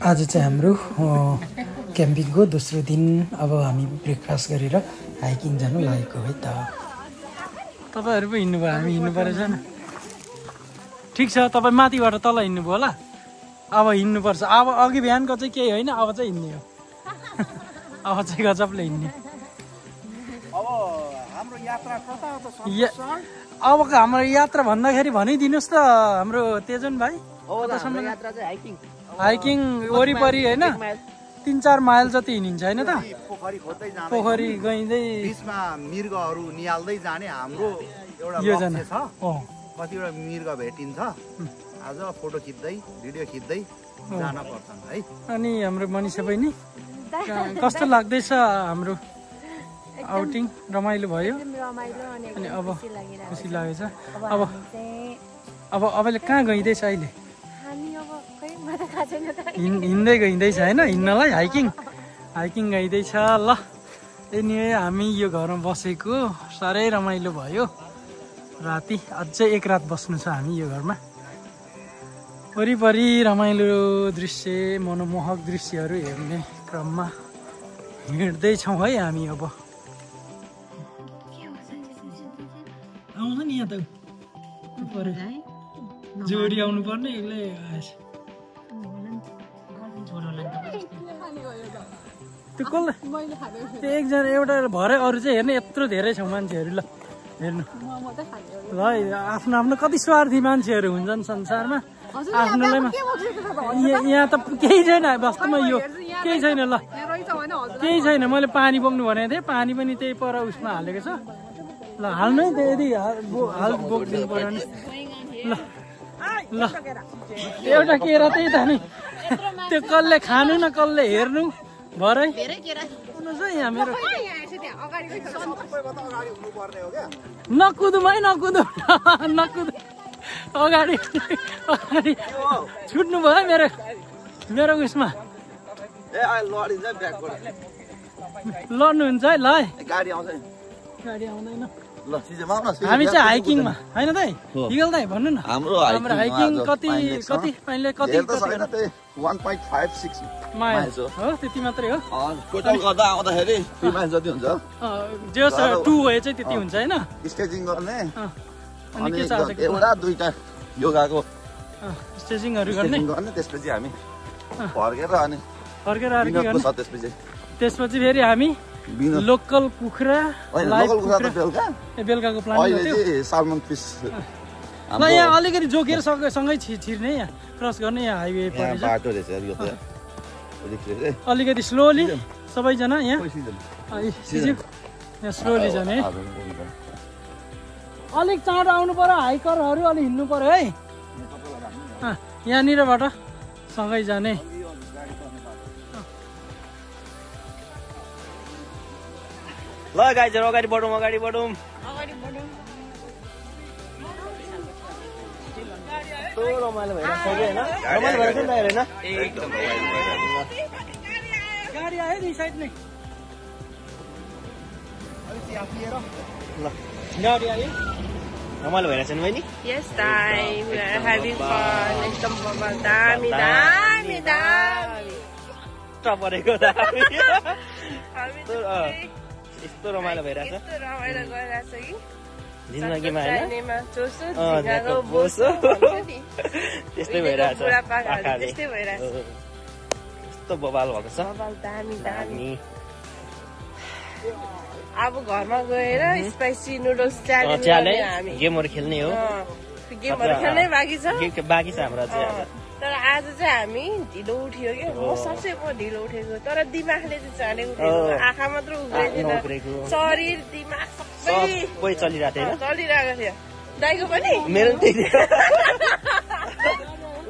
आज चाहिँ हाम्रो क्याम्पिङको दोस्रो दिन। अब हामी ब्रेकफास्ट गरेर हाइकिङ जानु लागेको है त। तपाईहरु पो हिँड्नु भयो, हामी हिँड्नु परेछ नि। ठिक छ, तपाई माथिबाट तल हिँड्नु भयो होला। अब हिँड्नु पर्छ। अब अघि बिहानको चाहिँ केही होइन, अब चाहिँ हिँड्ने हो। अब चाहिँ गजबले हिँड्ने। अब हाम्रो यात्रा कता हो त? अब हाम्रो यात्रा भन्दाखेरि भनिदिनुस् त हाम्रो तेजन भाइ। हाम्रो यात्रा चाहिँ हाइकिङ। हाइकिङ वरिपरि हैन 3-4 माइल जति हिँडिन्छ हैन त। पोखरी खोज्दै जाँदै, पोखरी गइँदै बीचमा मृगहरू निहाल्दै जाने हाम्रो एउटा योजना लक्ष्य छ। कतिवटा मृग भेटिन्छ, आज फोटो खिच्दै भिडियो खिच्दै जान पर्छन् है। अनि हाम्रो मनिषा बहिनी कस्तो लाग्दैछ? हाम्रो आउटिङ रमाइलो भयो अनि अब खुसी लागेछ। अब अबले कहाँ गइँदैछ अहिले? हिँड्दै गइँदैछ हैन, हिँड्नलाई हाइकिङ गइँदैछ। ल अनि हामी यो घरमा बसेको साह्रै रमाइलो भयो। राति अझै एक रात बस्नु छ हामी यो घरमा। वरिपरि रमाइलो दृश्य, मनमोहक दृश्यहरू हेर्ने क्रममा हिँड्दैछौँ है हामी। अब आउँछ नि यहाँ त जोडी आउनु पर्ने एक्लै त्यो कसले त्यो एकजना एउटा भरे अरू चाहिँ हेर्ने यत्रो धेरै छ मान्छेहरू। ल हेर्नु ल, आफ्नो आफ्नो कति स्वार्थी मान्छेहरू हुन्छन् संसारमा। आफ्नोलाई यहाँ त केही छैन वास्तवमा, यो केही छैन। ल केही छैन। मैले पानी बोक्नु भनेको थिएँ, पानी पनि त्यही पर उसमा हालेको छ। ल हाल्नु है, यदि हाल बोकिदिनु पर्यो नि। ल ल एउटा केरा त्यही त नि, त्यो कसले खानु न कसले हेर्नु भरै हुनुहोस् है। यहाँ मेरो नकुदौँ है, नकुदौँ अगाडि छुट्नु भयो मेरो उसमा लड्नुहुन्छ है। ल गाडी आउँछ, गाडी आउँदैन। हामी चाहिँ हाइकिङमा होइन त हिगल दाइ भन्नु न। हाम्रो हाइकिङ कति अहिले कति 1.56 माइल्स हो, त्यति मात्रै हो। टोटल गर्दा आउँदाखेरि 3 माइल जति हुन्छ। जो 2 वे चाहिँ त्यति हुन्छ हैन। स्टेजिङ गर्ने अनि के छ एउटा दुईटा योगाको स्टेजिङहरु गर्ने। त्यसपछि हामी फर्केर अनि त्यसपछि फेरि हामी लोकल कुखुरा बेलुकाको प्लान गर्थ्यौ। सालमन फिस ल यहाँ अलिकति जोगिएर सँगै छिर्ने, यहाँ क्रस गर्ने। यहाँ हाइवे परेछ, बाटो रहेछ यो त। अलिकति स्लोली सबैजना यहाँ स्लोली जाने। अलिक चाँडो आउनु पर्यो, हाइकरहरू अलिक हिँड्नु पर्यो है। यहाँनिरबाट सँगै जाने। ल गाइजहरु अगाडि बढौँ। रमाइलो भइरहेछ कि होइन? रमाइलो भइरहेछ नि होइन? एकदम गाडी आयो नि साइड नै। ल गाडी आयो, रमाइलो भइरहेछ नि बहिनी? Yes, time. We are having fun. एकदम दामी टपरेको दामी। यस्तो रमाइलो भइरहेछ। यस्तो रमाइलो गरिरहेछ कि जिन्दगीमा होइन? चोसो झिँगाको बोसो त्यस्तै भइरहेछ। त्यस्तै भइरहेछ। यस्तो बबाल भएको छ। दामी। अब घरमा गएर स्पाइसी नुडल्स च्यालेन्ज हामी गेमहरू खेल्ने हो। गेमहरू खेल्नै बाँकी छ। बाँकी छ हाम्रो चाहिँ। तर आज चाहिँ हामी ढिलो उठ्यो क्या। म सबसे ढिलो उठेको, तर दिमागले चाहिँ चाँडै उठेको। आँखा मात्र उब्रेको, शरीर दिमाग सबै चलिरहेको थियो। चलिरहेको थियो। दाइको पनि मेरो पनि त्यही थियो।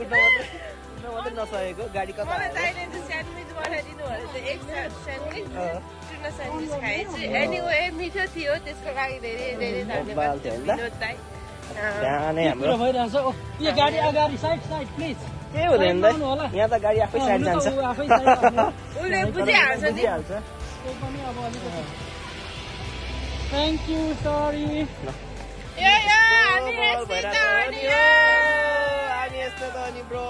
उठ्न मात्रै नसकेको। गाडी कता मलाई दाइले चाहिँ स्यान्डविच बनाइदिनु भने चाहिँ एक स्यान्डविच टुना स्यान्डविच खाएछु। एनिवे मिठो थियो, त्यसको लागि धेरै धन्यवाद विनोद दाइ। हाम्रो भइरहेछ। यो गाडी अगाडि साइड प्लिज। के हुँदैन यहाँ त गाडी आफै साइड जान्छ। उसले बुझिहाल्छ नि। Thank you, sorry. हामी यस्तो त अनि ब्रो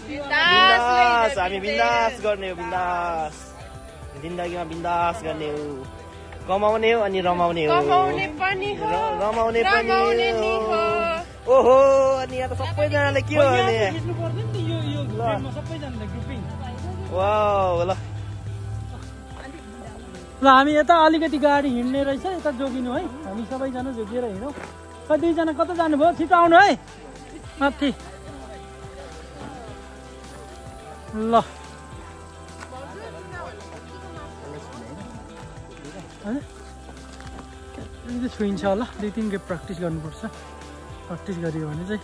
बिन्दास हामी बिन्दास गर्ने हो बिन्दास जिन्दगीमा बिन्दास गर्ने हो कमाउने हो अनि रमाउने हो कमाउने पनि हो रमाउने पनि रमाउने नि हो ओहो अनि यहाँ त सबैजनाले के हो भने खिच्नु पर्दैन नि यो गेममा सबैजनाले ग्रुपिङ वाउ ल ल हामी यता अलिकति गाडी हिँड्ने रहेछ यता जोगिनु है हामी सबैजना जोगिएर हिँडौँ कतिजना कता जानुभयो छिटो आउनु है माथि ल छुइन्छ होला 2-3 खेप प्र्याक्टिस गर्नुपर्छ प्र्याक्टिस गरियो भने चाहिँ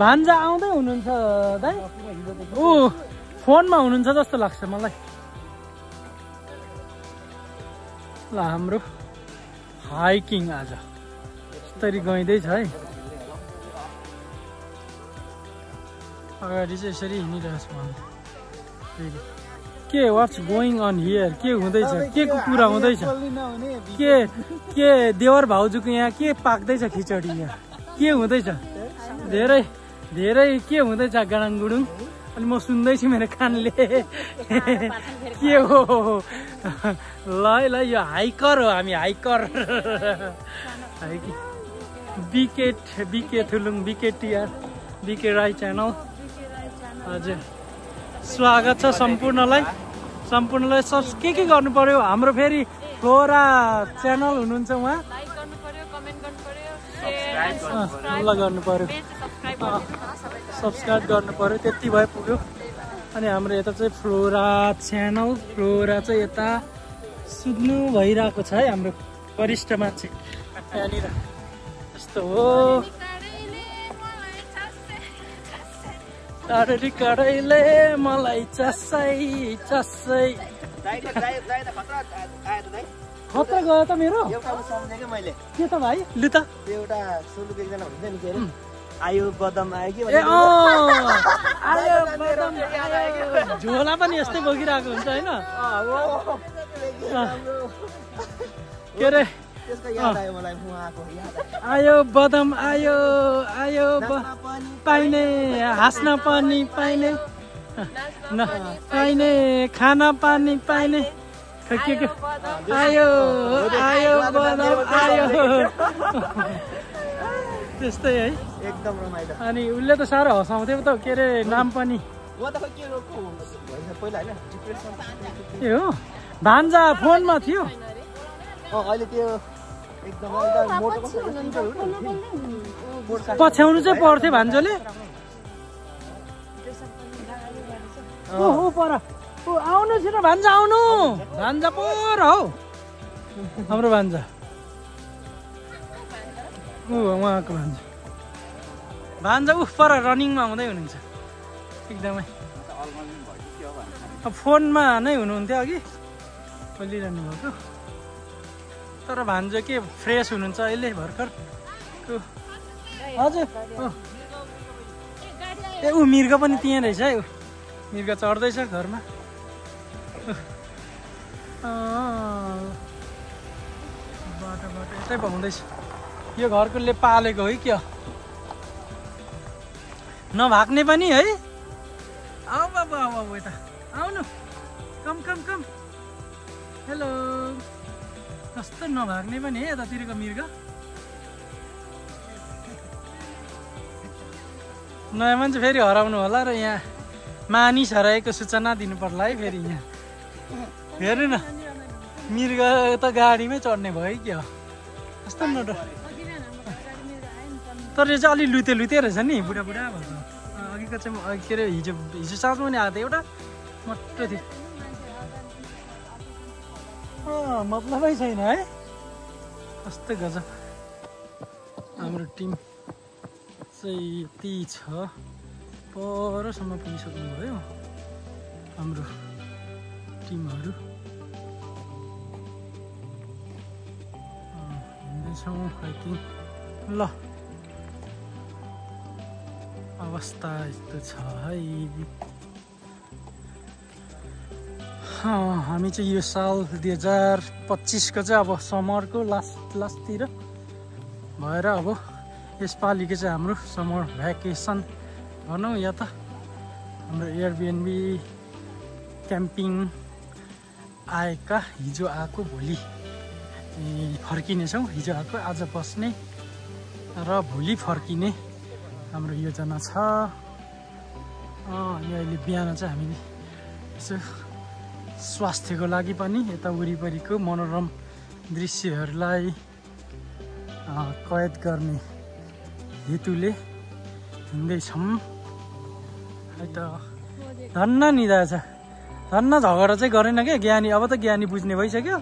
भान्जा आउँदै हुनुहुन्छ दाइ ऊ फोनमा हुनुहुन्छ जस्तो लाग्छ मलाई ल हाम्रो हाइकिङ आज यसरी गइँदैछ है अगाडि चाहिँ यसरी हिँडिरहेको छु हामी के वाट्स गोइङ अन हियर के हुँदैछ के को कुरा हुँदैछ के देवर भाउजूको यहाँ के पाक्दैछ खिचडी यहाँ के हुँदैछ धेरै धेरै के हुँदैछ गाडाङगुडुङ अनि म सुन्दैछु मेरो कानले के हो ल ल यो हाइकर हो हामी हाइकर बिके थुलुङ बिके टिआर बिके राई च्यानल हजुर स्वागत छ सम्पूर्णलाई के गर्नु पर्यो हाम्रो फेरि फ्लोरा च्यानल हुनुहुन्छ उहाँ लाइक गर्नु पर्यो कमेन्ट गर्नु पर्यो शेयर ल गर्नु पर्यो सब्सक्राइब गर्नु पर्यो त्यति भए पुग्यो अनि हाम्रो यता चाहिँ फ्लोरा च्यानल फ्लोरा चाहिँ यता सुत्नु भइरहेको छ है हाम्रो वरिष्ठ मान्छे त्यहाँनिर यस्तो हो टाढी कडाइले मलाई चस्सै चस्सै खतरा गयो त मेरो मैले के त भाइ लु त एउटा सोलुको एकजना हुन्छ नि के अरे आयो बदम आयो कि ए आयो बदम आयो झोला पनि यस्तै बोकिरहेको हुन्छ हैन के अरे त्यसको याद आयो मलाई उहाँको याद आयो बदम आयो आयो पाइने हाँस्न पनि पाइने पाइने खाना पानी पाइने के आयो आयो बदम आयो त्यस्तै है एकदम रमाइलो अनि उसले त साह्रो हँसाउँथ्यो त के अरे नाम पनि म त के रोको पहिला हैन डिप्रेसन ए हो भान्जा फोनमा थियो अहिले त्यो एकदम मोटो पछ्याउनु चाहिँ पर्थ्यो भान्जोले ओ पर ओ आउनु छिटो भान्जा आउनु भान्जा पर हौ हाम्रो भान्जा उहाँको भान्जा भान्जा उफ पर रनिङमा हुँदै हुनुहुन्छ एकदमै फोनमा नै हुनुहुन्थ्यो अघि बोलिरहनु भएको तर भान्जो के फ्रेस हुनुहुन्छ अहिले भर्खर हजुर ए ऊ मिर्ग पनि त्यहाँ रहेछ है मिर्ग चढ्दैछ घरमा बाटो बाटो यतै पाउँदैछ यो घरकोले पालेको है क्या नभाग्ने पनि है आऊ बाबु आऊ बाबु यता आउनु कम कम कम हेलो कस्तो नभाग्ने पनि है यतातिरको मिर्ग नयाँ मान्छे फेरि हराउनु होला र यहाँ मानिस हराएको सूचना दिनु पर्ला है फेरि यहाँ हेर्नु न मिर्ग त गाडीमै चढ्ने भयो क्या कस्तो न तर यो चाहिँ अलि लुते लुते रहेछ नि बुढा बुढा भएको अघिको चाहिँ के अरे हिजो साँझमा पनि आएको थियो एउटा मट्टो थियो मतलबै छैन है कस्तो गजब हाम्रो टिम चाहिँ यति छ परसम्म पुगिसक्नु भयो हाम्रो टिमहरू हिँड्दैछौँ हाइकिङ ल अवस्था यस्तो छ है हामी चाहिँ यो साल 2025को चाहिँ अब समरको लास्टतिर भएर अब यसपालिको चाहिँ हाम्रो समर भ्याकेसन भनौँ या त हाम्रो एयरबिएनबी क्याम्पिङ आएका हिजो आएको भोलि फर्किनेछौँ। हिजो आएको आज बस्ने र भोलि फर्किने हाम्रो योजना छ। अनि अहिले बिहान चाहिँ हामीले यसो स्वास्थ्यको लागि पनि यता वरिपरिको मनोरम दृश्यहरूलाई कैद गर्ने हेतुले हिँड्दैछौँ। है त धन्न निदा छ, धन्न झगडा चाहिँ गरेन क्या ज्ञानी। अब त ज्ञानी बुझ्ने भइसक्यो,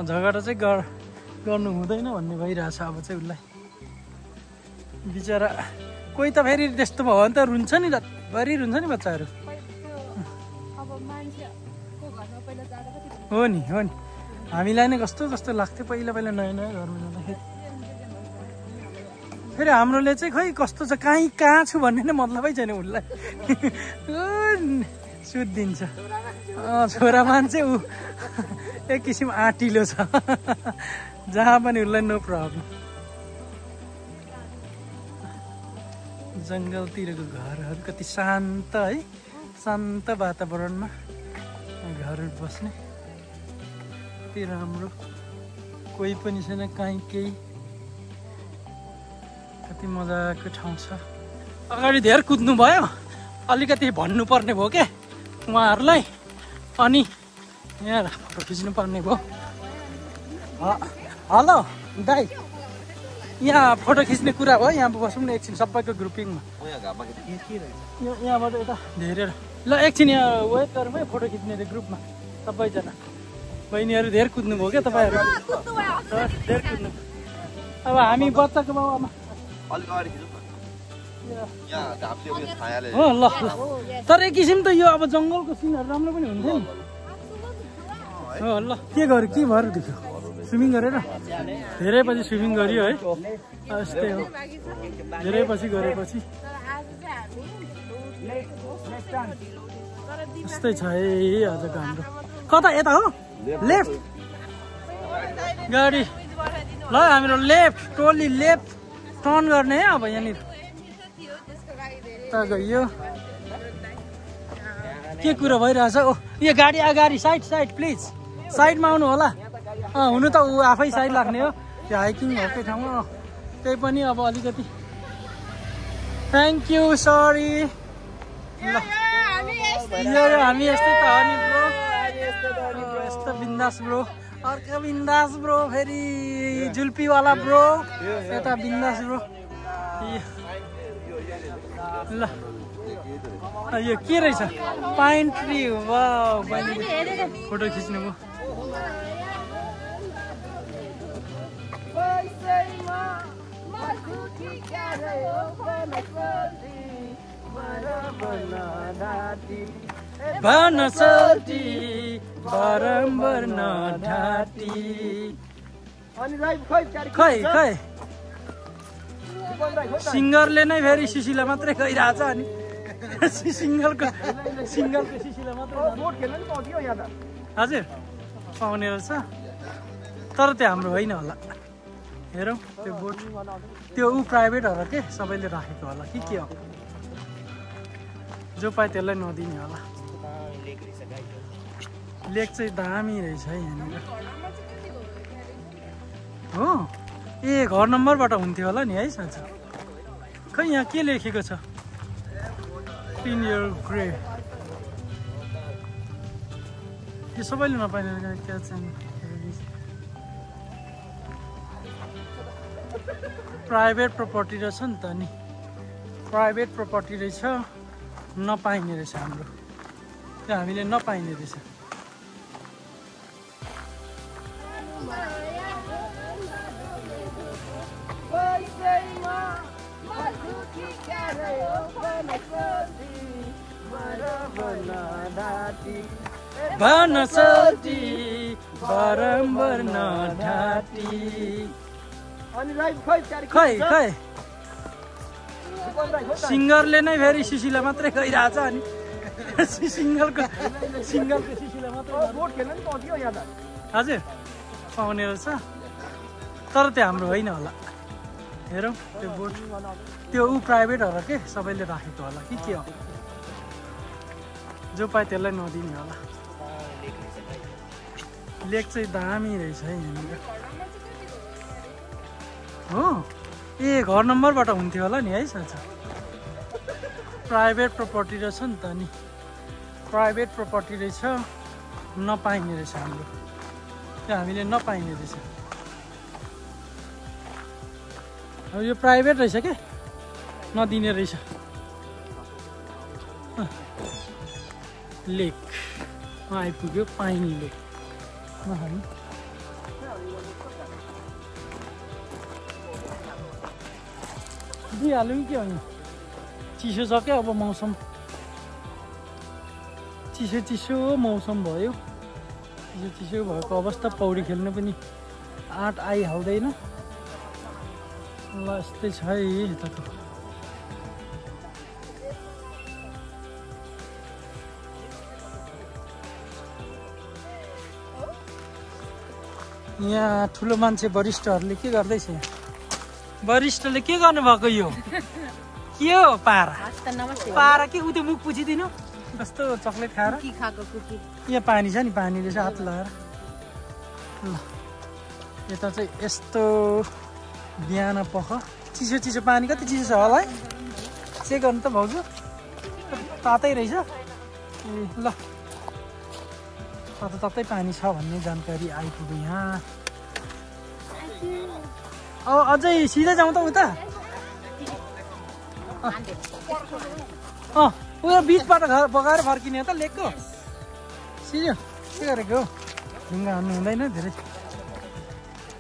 झगडा चाहिँ गर्नु हुँदैन भन्ने भइरहेछ अब चाहिँ उसलाई। बिचरा कोही त फेरि त्यस्तो भयो भने त रुन्छ नि, रातभरि रुन्छ नि बच्चाहरू। हो नि हो नि, हामीलाई नै कस्तो कस्तो लाग्थ्यो पहिला पहिला नयाँ नयाँ घरमा जाँदाखेरि। फेरि हाम्रोले चाहिँ खै कस्तो छ, कहाँ छु भन्ने नै मतलबै छैन उसलाई। सुत दिन्छ छोरा मान्छे, ऊ एक किसिम आँटिलो छ, जहाँ पनि उसलाई नो प्रब्लम। जङ्गलतिरको घरहरू कति शान्त है, शान्त वातावरणमा घरहरू बस्ने कति राम्रो, कोही पनि छैन कहीँ केही, कति मजाको ठाउँ छ। अगाडि धेर कुद्नु भयो, अलिकति भन्नुपर्ने भयो क्या उहाँहरूलाई, अनि यहाँ फोटो खिच्नु पर्ने भयो। हेलो दाइ, यहाँ फोटो खिच्ने कुरा भयो, यहाँ बसौँ न एकछिन सबैको ग्रुपिङमा। यहाँबाट यता धेरेर ल एकछिन यहाँ वेट गरौँ है, फोटो खिच्ने ग्रुपमा सबैजना। बहिनीहरू धेर कुद्नु भयो क्या तपाईँहरू, धेर कुद्नु। अब हामी बच्चाको बाबुआमा हो ल। तर एक किसिम त यो अब जङ्गलको सिनहरू राम्रो पनि हुन्थ्यो नि। हो ल, के गर्यो, के भएर देख्यो, स्विमिङ गरेर धेरै पछि स्विमिङ गरियो है। यस्तै हो, धेरै पछि गरेपछि यस्तै छ है आजको हाम्रो। कता यता हो, लेफ्ट गाडी ल, हाम्रो लेफ्ट टोली लेफ्ट टर्न गर्ने है। अब यहाँनिर गयो, के कुरा भइरहेछ? ओ यो गाडी अगाडि, साइड साइड प्लिज, साइडमा आउनु होला। हुनु त ऊ आफै साइड लाग्ने हो, त्यो हाइकिङ भएकै ठाउँमा। त्यही पनि अब अलिकति थ्याङ्क यू, सरी। ल हामी यस्तै त हो नि ब्रो, यस्तो बिन्दास ब्रो, अर्को बिन्दास ब्रो, फेरि जुल्पीवाला ब्रो, यता बिन्दास ब्रो। ल यो के रहेछ, पाइन ट्री। वाउ, फोटो खिच्नु भयो। बनसटी बारम्बार नढाटी। खै खै सिङ्गरले नै फेरि सुशीला मात्रै गइरहेछ। अनि सिङ्गलको सुशीला मात्रै। हजुर पाउने रहेछ, तर त्यो हाम्रो होइन होला। हेरौँ त्यो बोट, त्यो ऊ प्राइभेट होला के, सबैले राखेको होला कि के हो, जो पाए त्यसलाई नदिने होला। लेक चाहिँ दामी रहेछ है यहाँनिर। हो ए घर नम्बरबाट हुन्थ्यो होला नि है साँच्चै। खै यहाँ के लेखेको छ, इन योर ग्रेभ। यो सबैले नपाइने क्या चाहिँ, प्राइभेट प्रपर्टी रहेछ नि त। नि प्राइभेट प्रपर्टी रहेछ, नपाइने रहेछ हाम्रो, त्यो हामीले नपाइने रहेछ। बनसटी बारम्बार नढाटी। खै खै सिङ्गरले नै फेरि सुशीला मात्रै गइरहेछ। अनि सिङ्गलको सुशीला मात्रै। हजुर पाउने रहेछ, तर त्यो हाम्रो होइन होला। हेरौँ त्यो बोट त्यो ऊ प्राइभेट होला के सबैले राखेको होला कि के हो जो पाए त्यसलाई नदिने होला लेक चाहिँ दामी रहेछ है यहाँनिर हो ए घर नम्बरबाट हुन्थ्यो होला नि है साँच्चै प्राइभेट प्रपर्टी रहेछ नि त नि प्राइभेट प्रपर्टी रहेछ नपाइने रहेछ हाम्रो त्यो हामीले नपाइने रहेछ अब यो प्राइभेट रहेछ क्या नदिने रहेछ लेक आइपुग्यो पाइने लेक दिइहाल्यौँ के हो यहाँ चिसो छ क्या अब मौसम चिसो मौसम भयो चिसो भएको अवस्था पौडी खेल्नु पनि आँट आइहाल्दैन ल यस्तै छ है यताको यहाँ ठुलो मान्छे वरिष्ठहरूले के गर्दैछ यहाँ वरिष्ठले के गर्नुभएको यो के हो पारा पारा के उ त्यो मुख पुछिदिनु कस्तो चक्लेट खाएर यहाँ पानी छ नि पानी रहेछ हात लगाएर ल यता चाहिँ यस्तो बिहान पख चिसो पानी कति चिसो छ होला है चेक गर्नु त भाउजू तातै रहेछ ए ल तातै पानी छ भन्ने जानकारी आइपुग्यो यहाँ अब अझै सिधै जाउँ त उता उयो बिचबाट घर बगाएर फर्किने त लेकको सिधो के गरेको हो ढुङ्गा हान्नु हुँदैन धेरै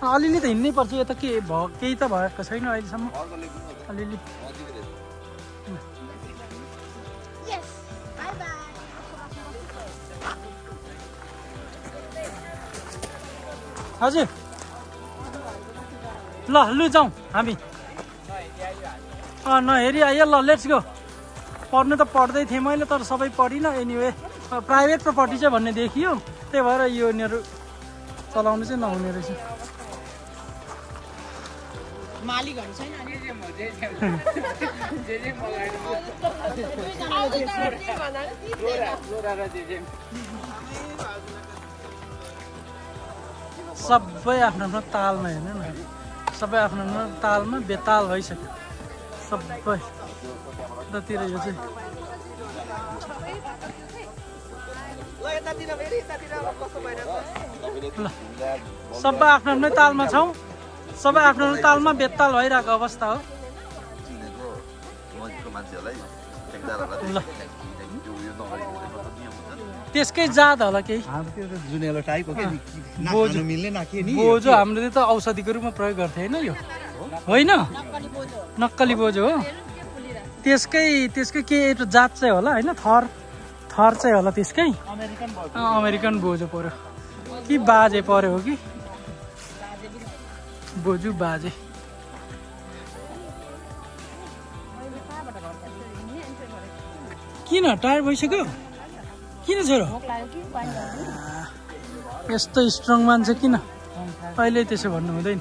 अलिअलि त हिँड्नै पर्छ यो त के भयो केही त भएको छैन अहिलेसम्म अलिअलि हजुर ल लु जाउँ हामी नहेरी आयो ल लेट्स गो पढ्नु त पढ्दै थिएँ मैले तर सबै पढिनँ एनिवे प्राइभेट प्रपर्टी चाहिँ भन्ने देखियो त्यही भएर यो यिनीहरू चलाउनु चाहिँ नहुने रहेछ सबै आफ्नो आफ्नो तालमा हेर्नु न सबै आफ्नो आफ्नो तालमा बेताल भइसक्यो सबै उतातिर यो चाहिँ ल सबै आफ्नो आफ्नो तालमा छौँ सबै आफ्नो आफ्नो तालमा बेताल भइरहेको अवस्था हो ल त्यसकै जात होला केही बोजो हामीले त औषधिको रूपमा प्रयोग गर्थ्यो होइन यो होइन नक्कली बोजो हो त्यसकै के एउटा जात चाहिँ होला होइन थर चाहिँ होला त्यसकै अमेरिकन बोजो पर्यो कि बाजे पर्यो हो कि बोजू बाजे किन टायर भइसक्यो किन छोरो यस्तो स्ट्रङ मान्छे किन अहिले त्यसो भन्नु हुँदैन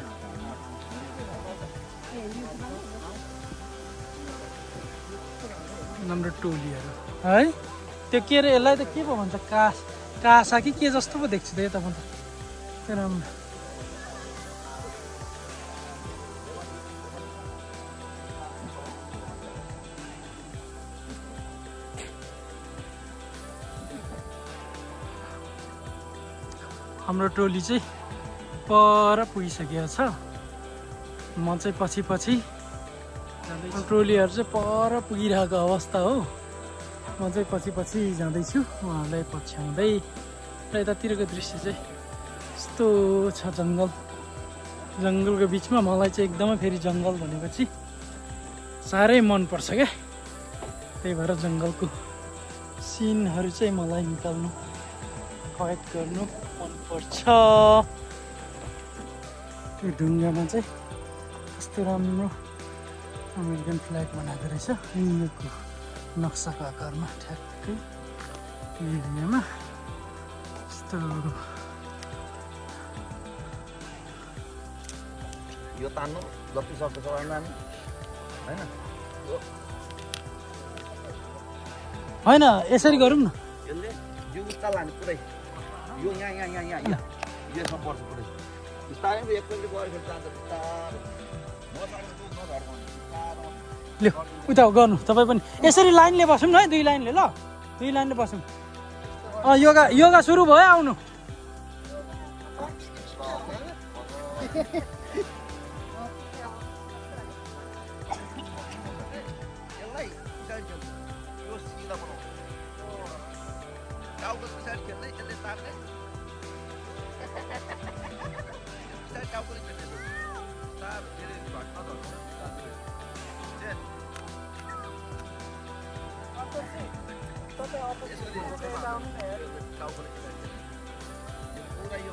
हाम्रो टोलीहरू है त्यो के अरे यसलाई त के पो भन्छ कासा कि के जस्तो पो देख्छु त यता म त त्यो राम्रो हाम्रो टोली चाहिँ पर पुगिसकेको छ म चाहिँ पछि टोलीहरू चाहिँ पर पुगिरहेको अवस्था हो म चाहिँ पछि जाँदैछु उहाँहरूलाई पछ्याउँदै र यतातिरको दृश्य चाहिँ यस्तो छ जङ्गलको बिचमा मलाई चाहिँ एकदमै फेरि जङ्गल भनेपछि साह्रै मनपर्छ क्या त्यही भएर जङ्गलको सिनहरू चाहिँ मलाई निकाल्नु कैद गर्नु मनपर्छ यो ढुङ्गामा चाहिँ कस्तो राम्रो अमेरिकन फ्ल्याग बनाएको रहेछ न्युयोर्कको नक्साको आकारमा ठ्याक्कै एरियामा यस्तो यो तान्नु जति सक्दो चलाउनु नानी होइन होइन यसरी गरौँ न यसले जिउ उता लाने पुरै यो यहाँ यसमा पर्छ पुरै बिस्तारै एकपल्ट गऱ्यो फेरि जान्छ बिस्तारै लु उता गर्नु तपाईँ पनि यसरी लाइनले बसौँ न है 2 लाइनले ल 2 लाइनले बसौँ योगा सुरु भयो आउनु पुरा यो